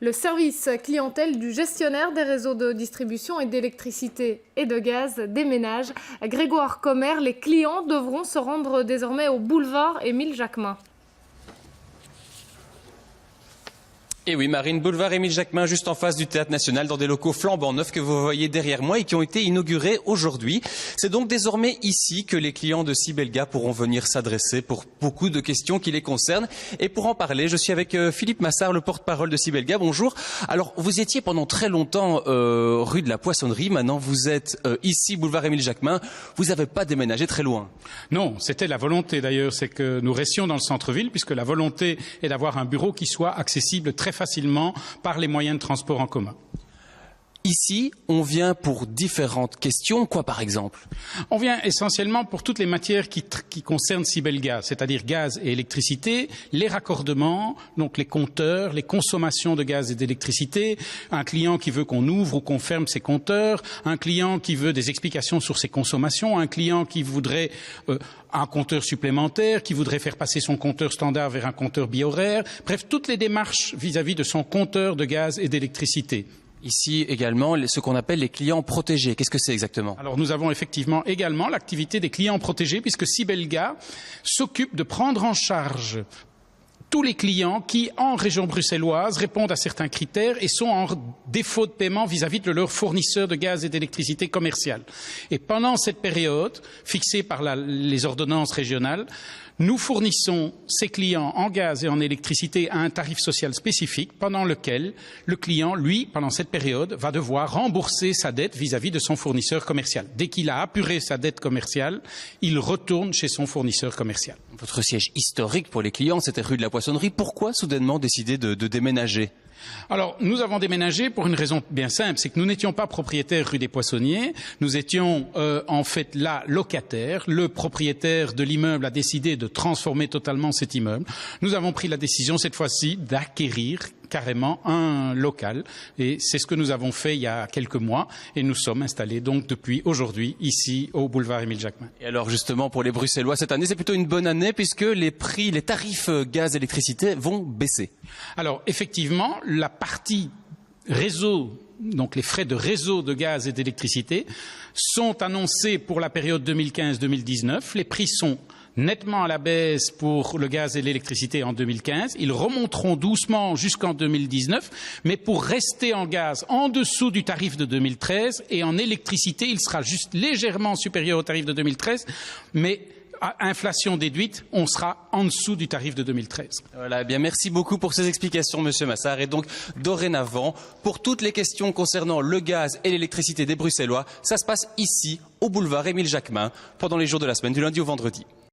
Le service clientèle du gestionnaire des réseaux de distribution et d'électricité et de gaz des ménages, Grégoire Commère, les clients devront se rendre désormais au boulevard Émile Jacquemin. Et oui, Marine, boulevard Émile Jacquemin, juste en face du Théâtre National, dans des locaux flambant neufs que vous voyez derrière moi et qui ont été inaugurés aujourd'hui. C'est donc désormais ici que les clients de Sibelga pourront venir s'adresser pour beaucoup de questions qui les concernent. Et pour en parler, je suis avec Philippe Massard, le porte-parole de Sibelga. Bonjour. Alors, vous étiez pendant très longtemps rue de la Poissonnerie. Maintenant, vous êtes ici, boulevard Émile Jacquemin. Vous n'avez pas déménagé très loin. Non, c'était la volonté d'ailleurs, c'est que nous restions dans le centre-ville, puisque la volonté est d'avoir un bureau qui soit accessible très facilement par les moyens de transport en commun. Ici, on vient pour différentes questions. Quoi, par exemple? On vient essentiellement pour toutes les matières qui concernent Sibelga, c'est-à-dire gaz et électricité, les raccordements, donc les compteurs, les consommations de gaz et d'électricité, un client qui veut qu'on ouvre ou qu'on ferme ses compteurs, un client qui veut des explications sur ses consommations, un client qui voudrait un compteur supplémentaire, qui voudrait faire passer son compteur standard vers un compteur bi-horaire, bref, toutes les démarches vis-à-vis de son compteur de gaz et d'électricité. Ici également, ce qu'on appelle les clients protégés. Qu'est-ce que c'est exactement? Alors nous avons effectivement également l'activité des clients protégés, puisque Sibelga s'occupe de prendre en charge tous les clients qui, en région bruxelloise, répondent à certains critères et sont en défaut de paiement vis-à-vis de leurs fournisseurs de gaz et d'électricité commercial. Et pendant cette période, fixée par les ordonnances régionales, nous fournissons ces clients en gaz et en électricité à un tarif social spécifique pendant lequel le client, lui, pendant cette période, va devoir rembourser sa dette vis-à-vis de son fournisseur commercial. Dès qu'il a apuré sa dette commerciale, il retourne chez son fournisseur commercial. Votre siège historique pour les clients, c'était rue de la Poissonnerie. Pourquoi soudainement décider de déménager? Alors, nous avons déménagé pour une raison bien simple, c'est que nous n'étions pas propriétaires rue des Poissonniers, nous étions en fait là locataires. Le propriétaire de l'immeuble a décidé de transformer totalement cet immeuble. Nous avons pris la décision cette fois-ci d'acquérir carrément un local et c'est ce que nous avons fait il y a quelques mois et nous sommes installés donc depuis aujourd'hui ici au boulevard Émile Jacquemin. Et alors justement pour les Bruxellois cette année c'est plutôt une bonne année puisque les tarifs gaz et électricité vont baisser. Alors effectivement la partie réseau, donc les frais de réseau de gaz et d'électricité sont annoncés pour la période 2015-2019. Les prix sont nettement à la baisse pour le gaz et l'électricité en 2015. Ils remonteront doucement jusqu'en 2019, mais pour rester en gaz en dessous du tarif de 2013 et en électricité, il sera juste légèrement supérieur au tarif de 2013, mais à inflation déduite, on sera en dessous du tarif de 2013. Voilà, eh bien merci beaucoup pour ces explications, Monsieur Massard. Et donc, dorénavant, pour toutes les questions concernant le gaz et l'électricité des Bruxellois, ça se passe ici, au boulevard Émile Jacquemin, pendant les jours de la semaine, du lundi au vendredi.